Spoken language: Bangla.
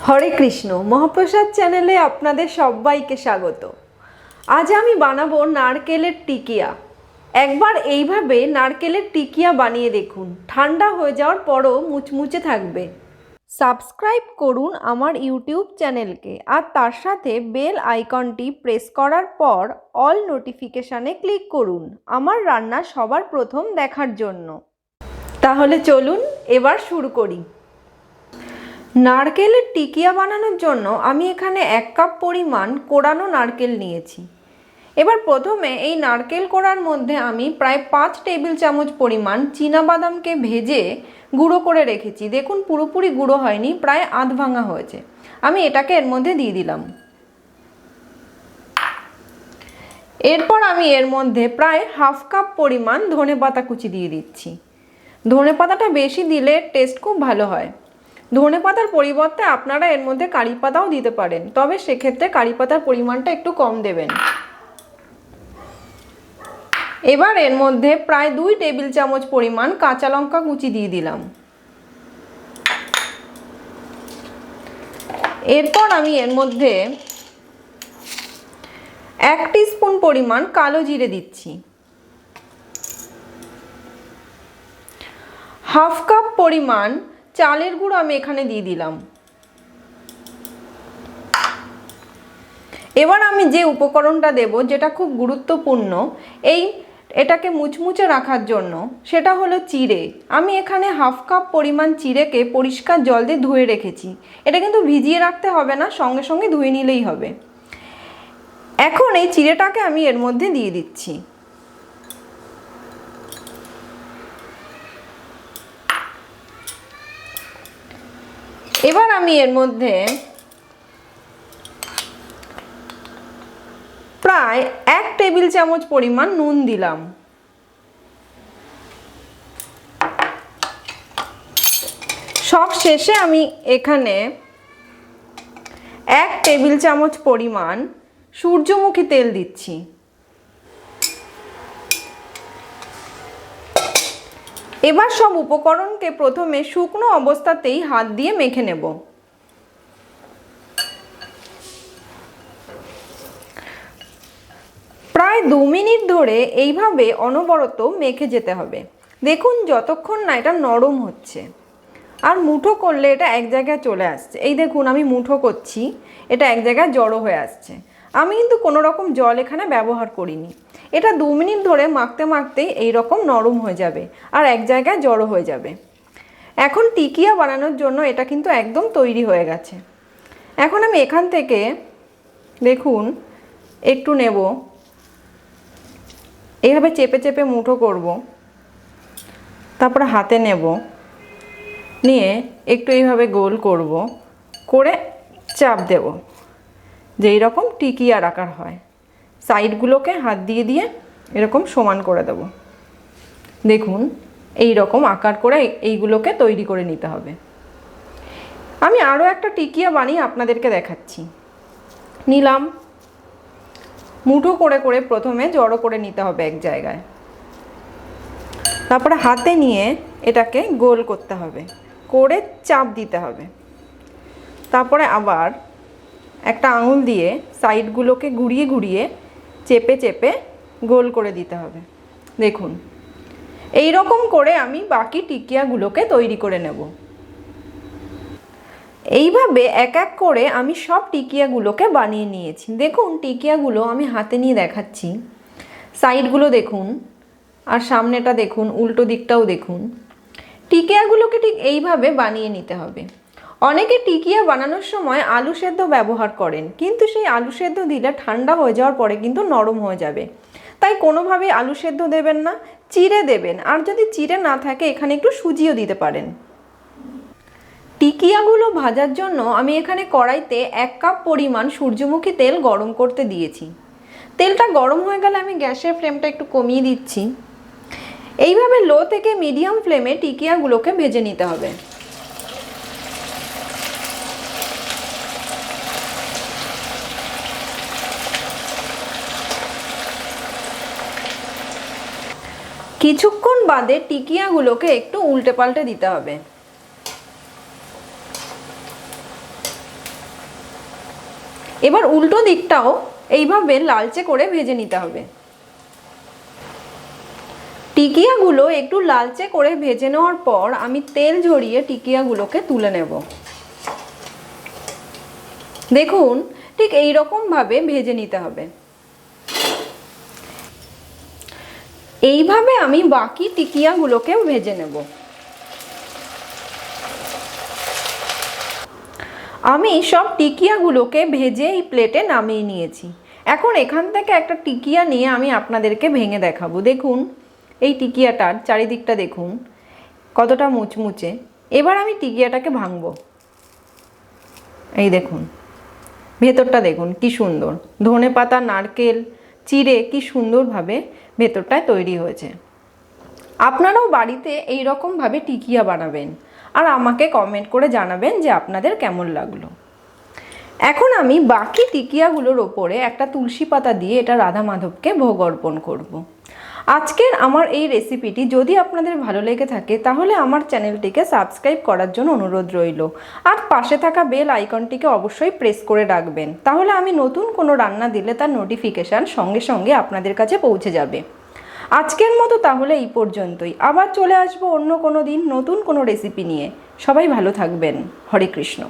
হরে কৃষ্ণ মহাপ্রসাদ চ্যানেলে আপনাদের সবাইকে স্বাগত। আজ আমি বানাবো নারকেলের টিকিয়া। একবার এইভাবে নারকেলের টিকিয়া বানিয়ে দেখুন, ঠান্ডা হয়ে যাওয়ার পরও মুচমুচে থাকবে। সাবস্ক্রাইব করুন আমার ইউটিউব চ্যানেলকে আর তার সাথে বেল আইকনটি প্রেস করার পর অল নোটিফিকেশানে ক্লিক করুন আমার রান্না সবার প্রথম দেখার জন্য। তাহলে চলুন এবার শুরু করি। নারকেলের টিকিয়া বানানোর জন্য আমি এখানে 1 কাপ পরিমাণ কোড়ানো নারকেল নিয়েছি। এবার প্রথমে এই নারকেল কোড়ার মধ্যে আমি প্রায় 5 টেবিল চামচ পরিমাণ চীনাবাদামকে ভেজে গুঁড়ো করে রেখেছি। দেখুন পুরোপুরি গুঁড়ো হয়নি, প্রায় আধ ভাঙা হয়েছে। আমি এটাকে এর মধ্যে দিয়ে দিলাম। এরপর আমি এর মধ্যে প্রায় 1/2 কাপ পরিমাণ ধনেপাতা কুচি দিয়ে দিচ্ছি। ধনেপাতাটা বেশি দিলে টেস্ট খুব ভালো হয়। ধনেপাতার পরিবর্তে আপনারা এর মধ্যে কারি পাতাও দিতে পারেন, তবে সেক্ষেত্রে কারি পাতার পরিমাণটা একটু কম দেবেন। এবার এর মধ্যে প্রায় 2 টেবিল চামচ পরিমাণ কাঁচা লঙ্কা কুচি দিয়ে দিলাম। এরপর আমি এর মধ্যে 1 টিস্পুন পরিমাণ কালো জিরে দিচ্ছি। 1/2 কাপ পরিমাণ চালের গুঁড়ো আমি এখানে দিয়ে দিলাম। এবার আমি যে উপকরণটা দেব, যেটা খুব গুরুত্বপূর্ণ এটাকে মুচমুচে রাখার জন্য, সেটা হলো চিড়ে। আমি এখানে 1/2 কাপ পরিমাণ চিড়েকে পরিষ্কার জল দিয়ে ধুয়ে রেখেছি। এটা কিন্তু ভিজিয়ে রাখতে হবে না, সঙ্গে সঙ্গে ধুয়ে নিলেই হবে। এখন এই চিড়েটাকে আমি এর মধ্যে দিয়ে দিচ্ছি। এবার আমি এর মধ্যে প্রায় 1 টেবিল চামচ পরিমাণ নুন দিলাম। সব শেষে আমি এখানে 1 টেবিল চামচ পরিমাণ সূর্যমুখী তেল দিচ্ছি। এবার সব উপকরণকে প্রথমে শুকনো অবস্থাতেই হাত দিয়ে মেখে নেব। প্রায় 2 মিনিট ধরে এইভাবে অনবরত মেখে যেতে হবে। দেখুন যতক্ষণ না এটা নরম হচ্ছে। আর মুঠো করলে এটা এক জায়গায় চলে আসছে। এই দেখুন আমি মুঠো করছি, এটা এক জায়গায় জড়ো হয়ে আসছে। আমি কিন্তু কোনো রকম জল এখানে ব্যবহার করিনি। এটা 2 মিনিট ধরে মাখতে মাখতেই এই রকম নরম হয়ে যাবে আর এক জায়গায় জড়ো হয়ে যাবে। এখন টিকিয়া বানানোর জন্য এটা কিন্তু একদম তৈরি হয়ে গেছে। এখন আমি এখান থেকে দেখুন একটু নেব, এইভাবে চেপে চেপে মুঠো করব, তারপরে হাতে নেব, নিয়ে একটু এইভাবে গোল করব, করে চাপ দেব, যেই রকম টিকিয়ার আকার হয়। সাইডগুলোকে হাত দিয়ে দিয়ে এরকম সমান করে দেব। দেখুন এই রকম আকার করে এইগুলোকে তৈরি করে নিতে হবে। আমি আরও একটা টিকিয়া বানিয়ে আপনাদেরকে দেখাচ্ছি। নিলাম, মুঠো করে করে প্রথমে জড়ো করে নিতে হবে এক জায়গায়, তারপরে হাতে নিয়ে এটাকে গোল করতে হবে, করে চাপ দিতে হবে। তারপরে আবার একটা আঙুল দিয়ে সাইডগুলোকে ঘুরিয়ে ঘুরিয়ে চেপে চেপে গোল করে দিতে হবে। দেখুন এই রকম করে আমি বাকি টিকিয়াগুলোকে তৈরি করে নেব। এইভাবে এক এক করে আমি সব টিকিয়াগুলোকে বানিয়ে নিয়েছি। দেখুন টিকিয়াগুলো আমি হাতে নিয়ে দেখাচ্ছি। সাইডগুলো দেখুন আর সামনেটা দেখুন, উল্টো দিকটাও দেখুন। টিকিয়াগুলোকে ঠিক এইভাবে বানিয়ে নিতে হবে। অনেকে টিকিয়া বানানোর সময় আলু সেদ্ধ ব্যবহার করেন, কিন্তু সেই আলু সেদ্ধ দিলে ঠান্ডা হয়ে যাওয়ার পরে কিন্তু নরম হয়ে যাবে। তাই কোনোভাবেই আলু সেদ্ধ দেবেন না, চিড়ে দেবেন। আর যদি চিড়ে না থাকে এখানে একটু সুজিও দিতে পারেন। টিকিয়াগুলো ভাজার জন্য আমি এখানে কড়াইতে 1 কাপ পরিমাণ সূর্যমুখী তেল গরম করতে দিয়েছি। তেলটা গরম হয়ে গেলে আমি গ্যাসের ফ্লেমটা একটু কমিয়ে দিচ্ছি। এইভাবে লো থেকে মিডিয়াম ফ্লেমে টিকিয়াগুলোকে ভেজে নিতে হবে। কিছুক্ষণ বাদে টিকিয়াগুলোকে একটু উল্টে পাল্টে দিতে হবে। এবার উল্টো দিকটাও এইভাবে লালচে করে ভেজে নিতে হবে। টিকিয়াগুলো একটু লালচে করে ভেজে নেওয়ার পর আমি তেল ঝরিয়ে টিকিয়াগুলোকে তুলে নেব। দেখুন, ঠিক এই রকমভাবে ভেজে নিতে হবে। এইভাবে আমি বাকি টিকিয়াগুলোকেও ভেজে নেব। আমি সব টিকিয়াগুলোকে ভেজে এই প্লেটে নামিয়ে নিয়েছি। এখন এখান থেকে একটা টিকিয়া নিয়ে আমি আপনাদেরকে ভেঙে দেখাবো। দেখুন, এই টিকিয়াটার চারিদিকটা দেখুন কতটা মুচমুচে। এবার আমি টিকিয়াটাকে ভাঙবো। এই দেখুন, ভেতরটা দেখুন কি সুন্দর, ধনেপাতা নারকেল চিড়ে কি সুন্দরভাবে ভেতরটায় তৈরি হয়েছে। আপনারাও বাড়িতে এই রকমভাবে টিকিয়া বানাবেন আর আমাকে কমেন্ট করে জানাবেন যে আপনাদের কেমন লাগলো। এখন আমি বাকি টিকিয়াগুলোর ওপরে একটা তুলসী পাতা দিয়ে এটা রাধা মাধবকে ভোগ অর্পণ করব। আজকের আমার এই রেসিপিটি যদি আপনাদের ভালো লেগে থাকে তাহলে আমার চ্যানেলটিকে সাবস্ক্রাইব করার জন্য অনুরোধ রইল, আর পাশে থাকা বেল আইকনটিকে অবশ্যই প্রেস করে রাখবেন, তাহলে আমি নতুন কোনো রান্না দিলে তার নোটিফিকেশান সঙ্গে সঙ্গে আপনাদের কাছে পৌঁছে যাবে। আজকের মতো তাহলে এই পর্যন্তই। আবার চলে আসবো অন্য কোনো দিন নতুন কোনো রেসিপি নিয়ে। সবাই ভালো থাকবেন। হরে কৃষ্ণ।